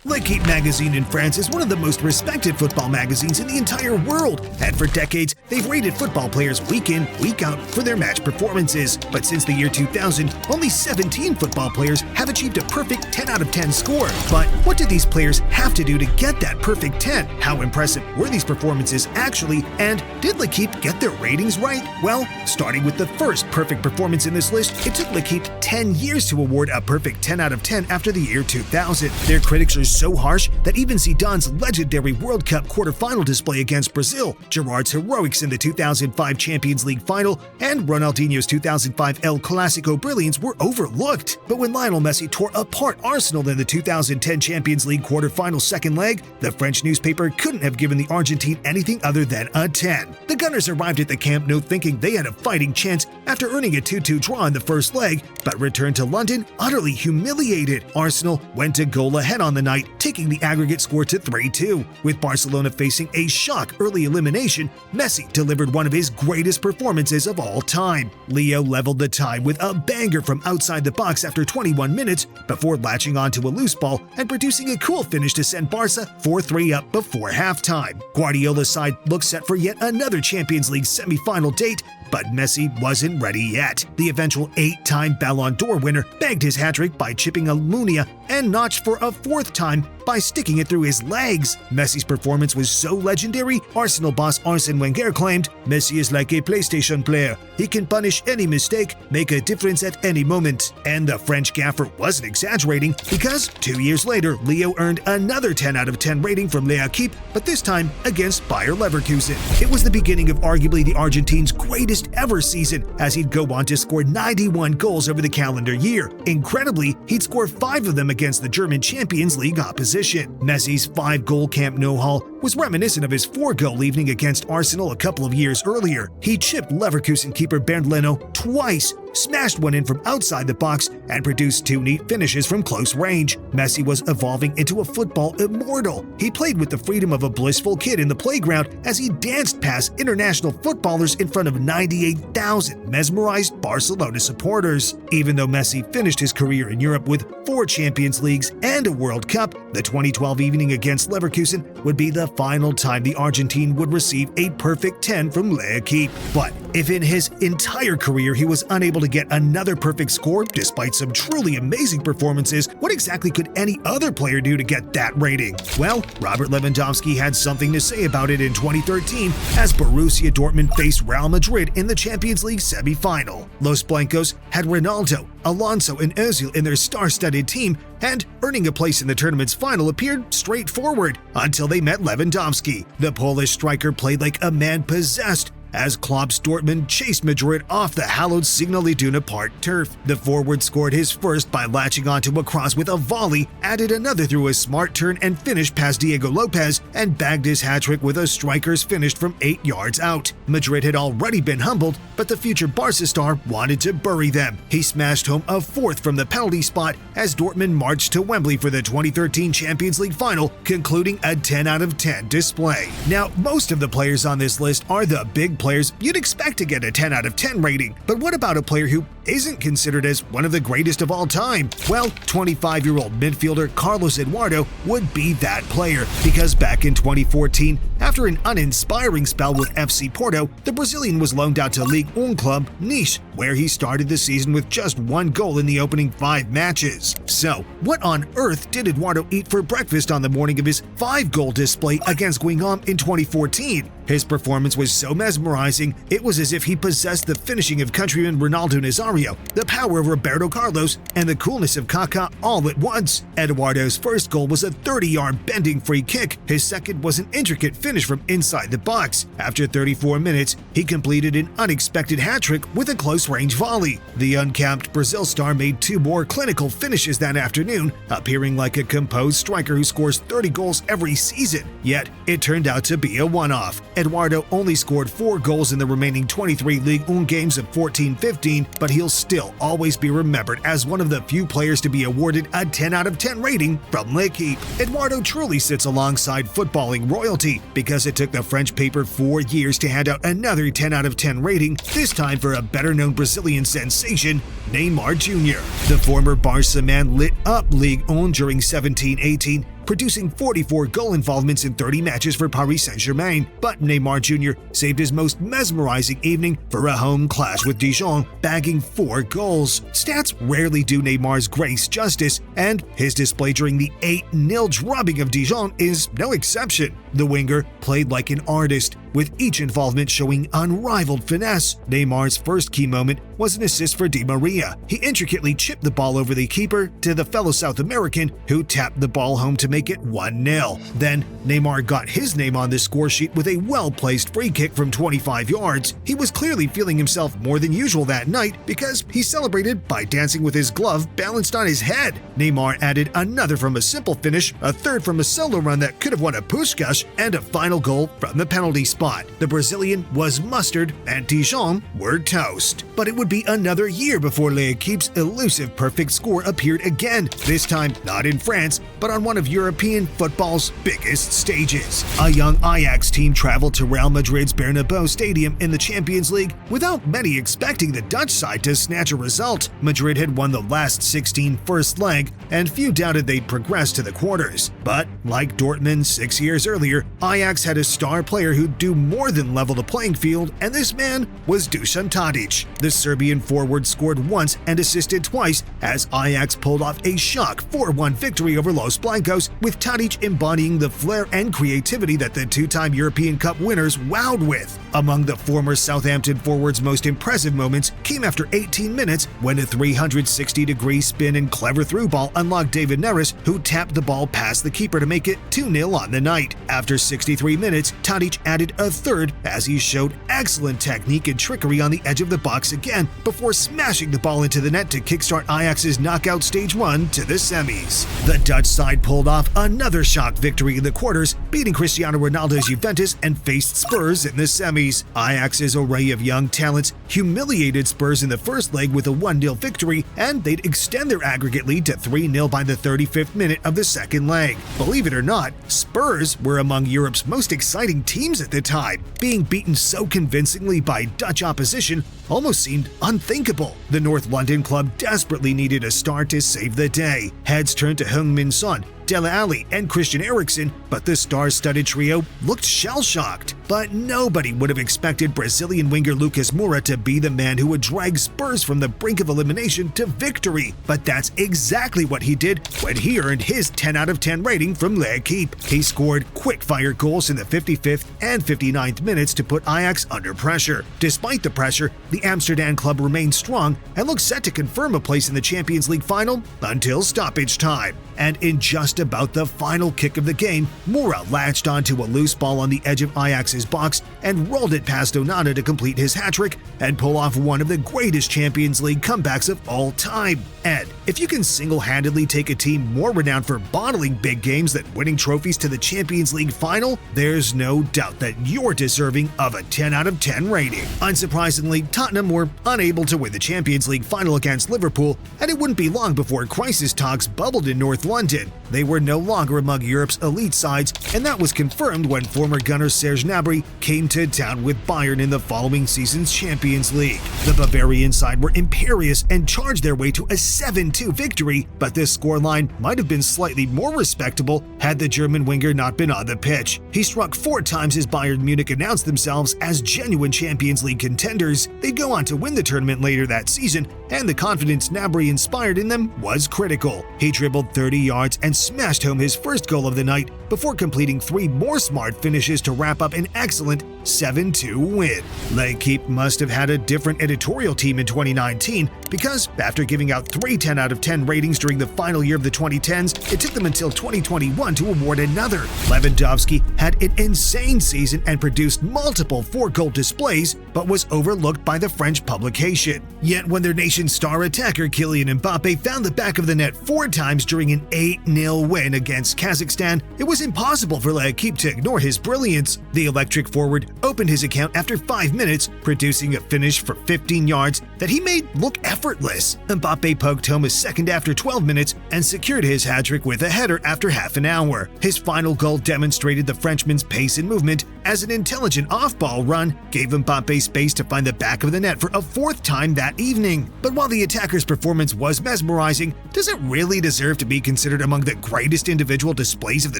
L'Équipe magazine in France is one of the most respected football magazines in the entire world, and for decades, they've rated football players week in, week out for their match performances. But since the year 2000, only 17 football players have achieved a perfect 10 out of 10 score. But what did these players have to do to get that perfect 10? How impressive were these performances actually, and did L'Équipe get their ratings right? Well, starting with the first perfect performance in this list, it took L'Équipe 10 years to award a perfect 10 out of 10 after the year 2000. Their critics are so harsh that even Zidane's legendary World Cup quarterfinal display against Brazil, Gerrard's heroics in the 2005 Champions League final, and Ronaldinho's 2005 El Clasico brilliance were overlooked. But when Lionel Messi tore apart Arsenal in the 2010 Champions League quarterfinal second leg, the French newspaper couldn't have given the Argentine anything other than a 10. The Gunners arrived at the Camp Nou thinking they had a fighting chance after earning a 2-2 draw in the first leg, but returned to London utterly humiliated. Arsenal went a goal ahead on the night, taking the aggregate score to 3-2. With Barcelona facing a shock early elimination, Messi delivered one of his greatest performances of all time. Leo leveled the tie with a banger from outside the box after 21 minutes before latching onto a loose ball and producing a cool finish to send Barca 4-3 up before halftime. Guardiola's side looked set for yet another Champions League semi-final date, but Messi wasn't ready yet. The eventual 8-time Ballon d'Or winner bagged his hat-trick by chipping Almunia and notched for a fourth time by sticking it through his legs. Messi's performance was so legendary, Arsenal boss Arsène Wenger claimed, "Messi is like a PlayStation player. He can punish any mistake, make a difference at any moment." And the French gaffer wasn't exaggerating, because 2 years later, Leo earned another 10 out of 10 rating from L'Équipe, but this time against Bayer Leverkusen. It was the beginning of arguably the Argentines' greatest ever season, as he'd go on to score 91 goals over the calendar year. Incredibly, he'd score 5 of them against the German Champions League opposition. Messi's 5-goal Camp Nou haul was reminiscent of his 4-goal evening against Arsenal a couple of years earlier. He chipped Leverkusen keeper Bernd Leno twice, smashed one in from outside the box, and produced 2 neat finishes from close range. Messi was evolving into a football immortal. He played with the freedom of a blissful kid in the playground as he danced past international footballers in front of 98,000 mesmerized Barcelona supporters. Even though Messi finished his career in Europe with 4 Champions Leagues and a World Cup, the 2012 evening against Leverkusen would be the final time the Argentine would receive a perfect 10 from L'Équipe. But if in his entire career he was unable to get another perfect score despite some truly amazing performances, what exactly could any other player do to get that rating? Well, Robert Lewandowski had something to say about it in 2013 as Borussia Dortmund faced Real Madrid in the Champions League semi-final. Los Blancos had Ronaldo, Alonso, and Özil in their star-studded team, and earning a place in the tournament's final appeared straightforward until they met Lewandowski. The Polish striker played like a man possessed as Klopp's Dortmund chased Madrid off the hallowed Signal Iduna Park turf. The forward scored his first by latching onto a cross with a volley, added another through a smart turn and finish past Diego Lopez, and bagged his hat-trick with a striker's finish from 8 yards out. Madrid had already been humbled, but the future Barca star wanted to bury them. He smashed home a fourth from the penalty spot as Dortmund marched to Wembley for the 2013 Champions League final, concluding a 10 out of 10 display. Now, most of the players on this list are the big players you'd expect to get a 10 out of 10 rating, but what about a player who isn't considered as one of the greatest of all time? Well, 25-year-old midfielder Carlos Eduardo would be that player, because back in 2014, after an uninspiring spell with FC Porto, the Brazilian was loaned out to Ligue 1 club Nice, where he started the season with just 1 goal in the opening 5 matches. So, what on earth did Eduardo eat for breakfast on the morning of his 5-goal display against Guingamp in 2014? His performance was so mesmerizing, it was as if he possessed the finishing of countryman Ronaldo Nazario, the power of Roberto Carlos, and the coolness of Kaká all at once. Eduardo's first goal was a 30-yard bending free kick. His second was an intricate finish from inside the box. After 34 minutes, he completed an unexpected hat-trick with a close-range volley. The uncapped Brazil star made 2 more clinical finishes that afternoon, appearing like a composed striker who scores 30 goals every season. Yet, it turned out to be a one-off. Eduardo only scored 4 goals in the remaining 23 Ligue 1 games of 14-15, but he'll still always be remembered as one of the few players to be awarded a 10 out of 10 rating from L'Équipe. Eduardo truly sits alongside footballing royalty, because it took the French paper 4 years to hand out another 10 out of 10 rating, this time for a better-known Brazilian sensation, Neymar Jr. The former Barca man lit up Ligue 1 during 17-18 producing 44 goal involvements in 30 matches for Paris Saint-Germain. But Neymar Jr. saved his most mesmerizing evening for a home clash with Dijon, bagging 4 goals. Stats rarely do Neymar's grace justice, and his display during the 8-0 drubbing of Dijon is no exception. The winger played like an artist, with each involvement showing unrivaled finesse. Neymar's first key moment was an assist for Di Maria. He intricately chipped the ball over the keeper to the fellow South American, who tapped the ball home to make it 1-0. Then Neymar got his name on the score sheet with a well-placed free kick from 25 yards. He was clearly feeling himself more than usual that night because he celebrated by dancing with his glove balanced on his head. Neymar added another from a simple finish, a third from a solo run that could have won a Puskás, and a final goal from the penalty spot. The Brazilian was mustard and Dijon were toast. But it would be another year before L'Équipe's elusive perfect score appeared again, this time not in France, but on one of European football's biggest stages. A young Ajax team traveled to Real Madrid's Bernabeu Stadium in the Champions League without many expecting the Dutch side to snatch a result. Madrid had won the last 16 first leg, and few doubted they'd progress to the quarters. But like Dortmund 6 years earlier, Ajax had a star player who'd do more than level the playing field, and this man was Dusan Tadic. The Serbian forward scored once and assisted twice as Ajax pulled off a shock 4-1 victory over Los Blancos, with Tadic embodying the flair and creativity that the two-time European Cup winners wowed with. Among the former Southampton forward's most impressive moments came after 18 minutes when a 360-degree spin and clever through ball unlocked David Neres, who tapped the ball past the keeper to make it 2-0 on the night. After 63 minutes, Tadic added a third as he showed excellent technique and trickery on the edge of the box again before smashing the ball into the net to kickstart Ajax's knockout stage 1 to the semis. The Dutch side pulled off another shock victory in the quarters, beating Cristiano Ronaldo's Juventus, and faced Spurs in the semis. Ajax's array of young talents humiliated Spurs in the first leg with a 1-0 victory, and they'd extend their aggregate lead to 3-0 by the 35th minute of the second leg. Believe it or not, Spurs were among Europe's most exciting teams at the time. Being beaten so convincingly by Dutch opposition almost seemed unthinkable. The North London club desperately needed a star to save the day. Heads turned to Heung-min Son, Dele Alli, and Christian Eriksen, but the star-studded trio looked shell-shocked. But nobody would have expected Brazilian winger Lucas Moura to be the man who would drag Spurs from the brink of elimination to victory. But that's exactly what he did when he earned his 10 out of 10 rating from L'Équipe. He scored quick-fire goals in the 55th and 59th minutes to put Ajax under pressure. Despite the pressure, the Amsterdam club remained strong and looked set to confirm a place in the Champions League final until stoppage time. And in just about the final kick of the game, Moura latched onto a loose ball on the edge of Ajax's box and rolled it past Onana to complete his hat-trick and pull off one of the greatest Champions League comebacks of all time. And if you can single-handedly take a team more renowned for bottling big games than winning trophies to the Champions League final, there's no doubt that you're deserving of a 10 out of 10 rating. Unsurprisingly, Tottenham were unable to win the Champions League final against Liverpool, and it wouldn't be long before crisis talks bubbled in North London. They were no longer among Europe's elite sides, and that was confirmed when former gunner Serge Gnabry came to town with Bayern in the following season's Champions League. The Bavarian side were imperious and charged their way to a 7-2 victory, but this scoreline might have been slightly more respectable had the German winger not been on the pitch. He struck 4 times as Bayern Munich announced themselves as genuine Champions League contenders. They'd go on to win the tournament later that season, and the confidence Gnabry inspired in them was critical. He dribbled 30 yards and smashed home his first goal of the night before completing 3 more smart finishes to wrap up an excellent 7-2 win. L'Équipe must have had a different editorial team in 2019 because after giving out 3 10 out of 10 ratings during the final year of the 2010s, it took them until 2021 to award another. Lewandowski had an insane season and produced multiple 4-goal displays, but was overlooked by the French publication. Yet when their nation's star attacker Kylian Mbappe found the back of the net 4 times during an 8-0 win against Kazakhstan, it was impossible for L'Équipe to ignore his brilliance. The electric forward opened his account after 5 minutes, producing a finish for 15 yards that he made look effortless. Mbappe poked home a second after 12 minutes and secured his hat-trick with a header after half an hour. His final goal demonstrated the Frenchman's pace and movement as an intelligent off-ball run gave Mbappe space to find the back of the net for a fourth time that evening. But while the attacker's performance was mesmerizing, does it really deserve to be considered among the greatest individual displays of the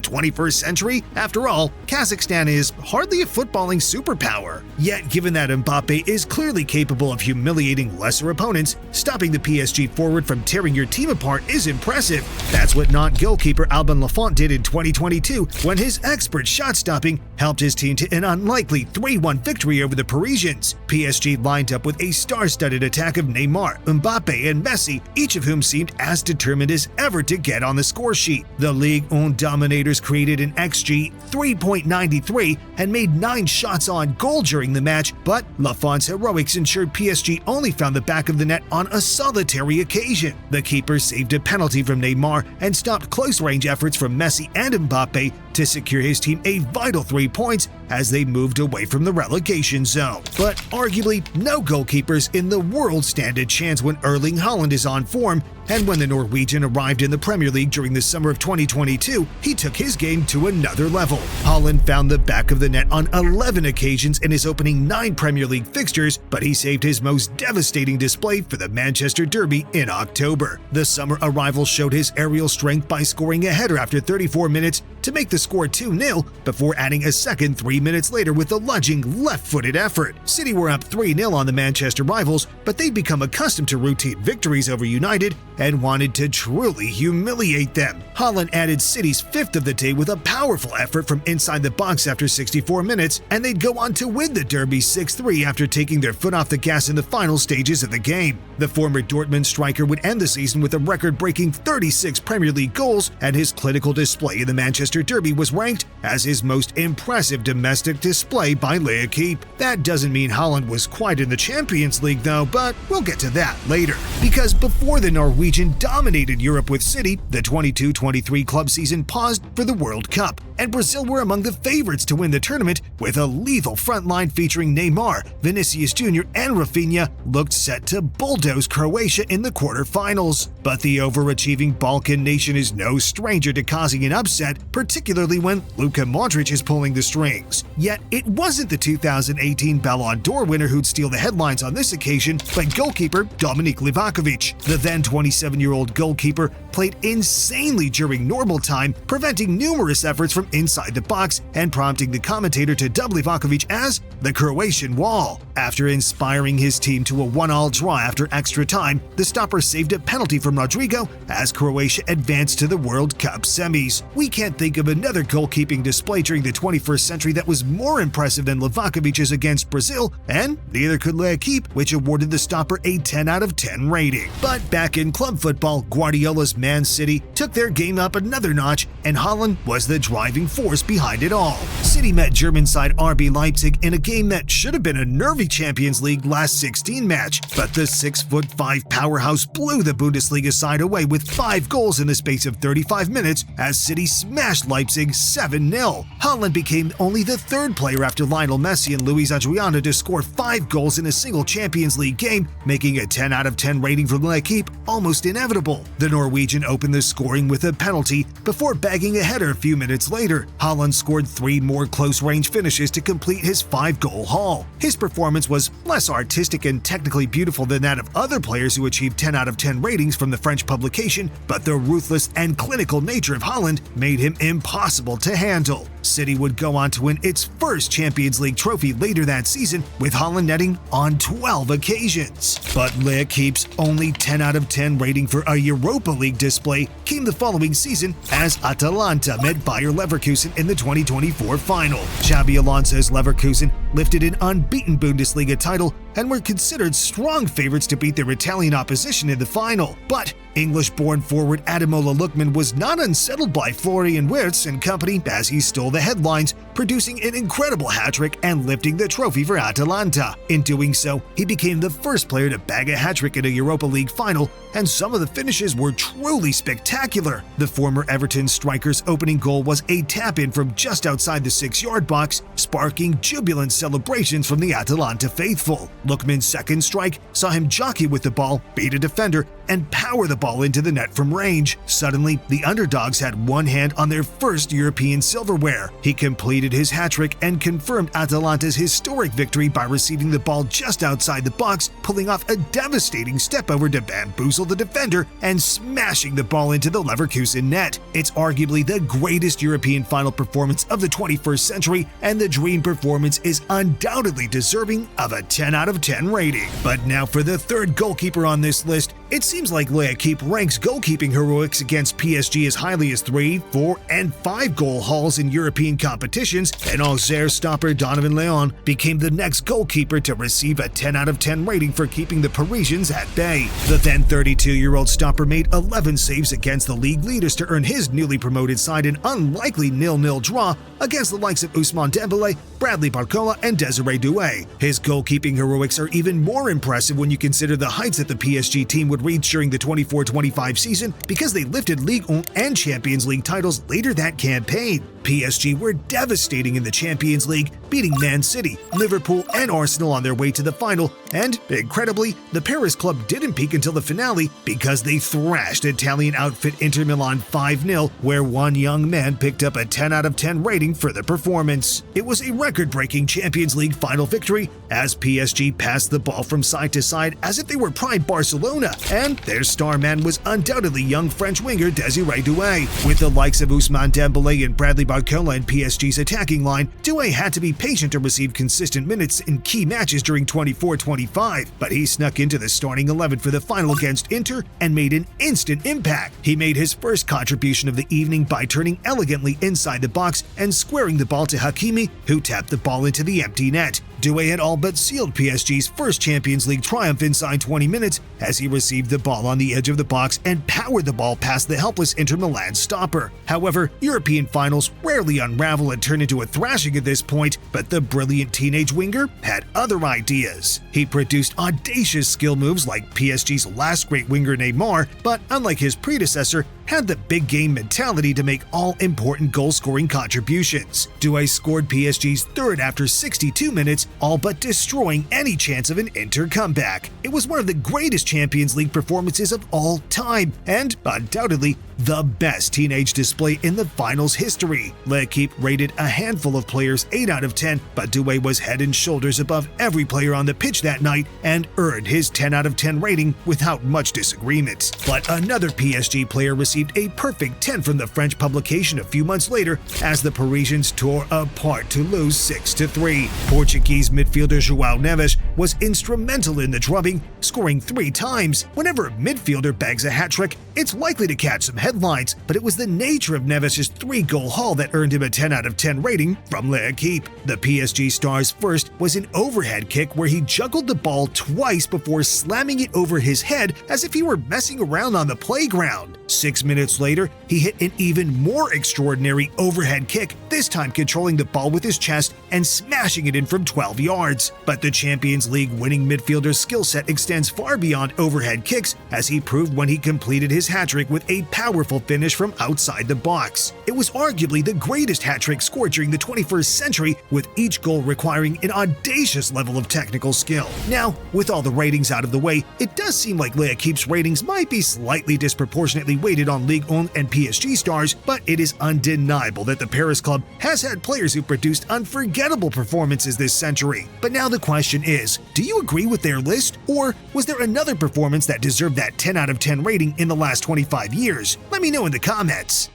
21st century? After all, Kazakhstan is hardly a footballing superpower. Yet, given that Mbappe is clearly capable of humiliating lesser opponents, stopping the PSG forward from tearing your team apart is impressive. That's what not goalkeeper Alban Lafont did in 2022 when his expert shot-stopping helped his team to an unlikely 3-1 victory over the Parisians. PSG lined up with a star-studded attack of Neymar, Mbappe, and Messi, each of whom seemed as determined as ever to get on the score sheet. The Ligue 1 dominators created an XG 3.93 and made 9 shots on goal during the match, but Lafont's heroics ensured PSG only found the back of the net on a solitary occasion. The keeper saved a penalty from Neymar and stopped close-range efforts from Messi and Mbappe to secure his team a vital 3 points as they moved away from the relegation zone. But arguably, no goalkeepers in the world stand a chance when Erling Haaland is on form, and when the Norwegian arrived in the Premier League during the summer of 2022, he took his game to another level. Haaland found the back of the net on 11 occasions in his opening 9 Premier League fixtures, but he saved his most devastating display for the Manchester Derby in October. The summer arrival showed his aerial strength by scoring a header after 34 minutes to make the score 2-0 before adding a second 3 minutes later with a lunging left-footed effort. City were up 3-0 on the Manchester rivals, but they'd become accustomed to routine victories over United and wanted to truly humiliate them. Haaland added City's 5th of the day with a powerful effort from inside the box after 64 minutes, and they'd go on to win the Derby 6-3 after taking their foot off the gas in the final stages of the game. The former Dortmund striker would end the season with a record-breaking 36 Premier League goals, and his clinical display in the Manchester Derby was ranked as his most impressive domestic display by L'Équipe. That doesn't mean Haaland was quite in the Champions League though, but we'll get to that later. Because before the Norwegian dominated Europe with City, the 22-23 club season paused for the World Cup, and Brazil were among the favorites to win the tournament with a lethal front line featuring Neymar, Vinicius Jr. and Rafinha looked set to bulldoze Croatia in the quarterfinals. But the overachieving Balkan nation is no stranger to causing an upset, particularly when Luka Modric is pulling the strings. Yet it wasn't the 2018 Ballon d'Or winner who'd steal the headlines on this occasion, but goalkeeper Dominik Livakovic. The then 27-year-old goalkeeper played insanely during normal time, preventing numerous efforts from inside the box and prompting the commentator to dub Livakovic as the Croatian Wall. After inspiring his team to a 1-1 draw after extra time, the stopper saved a penalty from Rodrigo as Croatia advanced to the World Cup semis. We can't think of another goalkeeping display during the 21st century that was more impressive than Livakovic's against Brazil, and neither could L'Équipe, which awarded the stopper a 10 out of 10 rating. But back in club football, Guardiola's Man City took their game up another notch, and Haaland was the driving force behind it all. City met German side RB Leipzig in a game that should have been a nervy Champions League last 16 match, but the 6'5" powerhouse blew the Bundesliga side away with 5 goals in the space of 35 minutes as City smashed Leipzig 7-0. Haaland became only the 3rd player after Lionel Messi and Luis Adriano to score 5 goals in a single Champions League game, making a 10 out of 10 rating for L'Équipe almost inevitable. The Norwegian opened the scoring with a penalty before bagging a header a few minutes later. Haaland scored 3 more close-range finishes to complete his 5-goal haul. His performance was less artistic and technically beautiful than that of other players who achieved 10 out of 10 ratings from the French publication, but the ruthless and clinical nature of Haaland made him impossible to handle. City would go on to win its first Champions League trophy later that season, with Haaland netting on 12 occasions. But L'Équipe's only 10 out of 10 rating for a Europa League display came the following season as Atalanta met Bayer Leverkusen in the 2024 final. Xabi Alonso's Leverkusen lifted an unbeaten Bundesliga title and were considered strong favorites to beat their Italian opposition in the final. But English-born forward Ademola Lookman was not unsettled by Florian Wirtz and company as he stole the headlines, producing an incredible hat-trick and lifting the trophy for Atalanta. In doing so, he became the first player to bag a hat-trick in a Europa League final, and some of the finishes were truly spectacular. The former Everton striker's opening goal was a tap-in from just outside the 6-yard box, sparking jubilant celebrations from the Atalanta faithful. Lookman's second strike saw him jockey with the ball, beat a defender, and power the ball into the net from range. Suddenly, the underdogs had one hand on their first European silverware. He completed his hat-trick and confirmed Atalanta's historic victory by receiving the ball just outside the box, pulling off a devastating step-over to bamboozle the defender and smashing the ball into the Leverkusen net. It's arguably the greatest European final performance of the 21st century, and the dream performance is undoubtedly deserving of a 10 out of 10 rating. But now for the third goalkeeper on this list. It seems like L'Équipe ranks goalkeeping heroics against PSG as highly as 3, 4, and 5 goal hauls in European competitions, and Auxerre stopper Donovan Leon became the next goalkeeper to receive a 10 out of 10 rating for keeping the Parisians at bay. The then 32-year-old stopper made 11 saves against the league leaders to earn his newly promoted side an unlikely 0-0 draw against the likes of Ousmane Dembélé, Bradley Barcola, and Desiré Doué. His goalkeeping heroics are even more impressive when you consider the heights that the PSG team would reach during the 24-25 season, because they lifted Ligue 1 and Champions League titles later that campaign. PSG were devastating in the Champions League, beating Man City, Liverpool, and Arsenal on their way to the final, and, incredibly, the Paris club didn't peak until the finale because they thrashed Italian outfit Inter Milan 5-0, where one young man picked up a 10 out of 10 rating for the performance. It was a record-breaking Champions League final victory, as PSG passed the ball from side to side as if they were prime Barcelona, and their star man was undoubtedly young French winger Desiré Doué. With the likes of Ousmane Dembélé and Bradley Barcola in PSG's attacking line, Doué had to be patient to receive consistent minutes in key matches during 24-25, but he snuck into the starting 11 for the final against Inter and made an instant impact. He made his first contribution of the evening by turning elegantly inside the box and squaring the ball to Hakimi, who tapped the ball into the empty net. Doué had all but sealed PSG's first Champions League triumph inside 20 minutes as he received the ball on the edge of the box and powered the ball past the helpless Inter Milan stopper. However, European finals rarely unravel and turn into a thrashing at this point, but the brilliant teenage winger had other ideas. He produced audacious skill moves like PSG's last great winger Neymar, but unlike his predecessor, had the big game mentality to make all-important goal-scoring contributions. Doué scored PSG's third after 62 minutes, all but destroying any chance of an Inter comeback. It was one of the greatest Champions League performances of all time, and undoubtedly the best teenage display in the finals history. L'Équipe rated a handful of players 8 out of 10, but Doué was head and shoulders above every player on the pitch that night and earned his 10 out of 10 rating without much disagreement. But another PSG player received a perfect 10 from the French publication a few months later as the Parisians tore apart to lose 6-3. Portuguese midfielder João Neves was instrumental in the drubbing, scoring 3 times. Whenever a midfielder bags a hat-trick, it's likely to catch some headlines, but it was the nature of Neves' 3-goal haul that earned him a 10 out of 10 rating from L'Équipe. The PSG star's first was an overhead kick where he juggled the ball twice before slamming it over his head as if he were messing around on the playground. 6 minutes later, he hit an even more extraordinary overhead kick, this time controlling the ball with his chest and smashing it in from 12 yards. But the Champions League winning midfielder's skill set extends far beyond overhead kicks, as he proved when he completed his hat-trick with a powerful finish from outside the box. It was arguably the greatest hat-trick scored during the 21st century, with each goal requiring an audacious level of technical skill. Now, with all the ratings out of the way, it does seem like L'Équipe's ratings might be slightly disproportionately weighted on Ligue 1 and PSG stars, but it is undeniable that the Paris club has had players who produced unforgettable performances this century. But now the question is, do you agree with their list, or was there another performance that deserved that 10 out of 10 rating in the last 25 years? Let me know in the comments.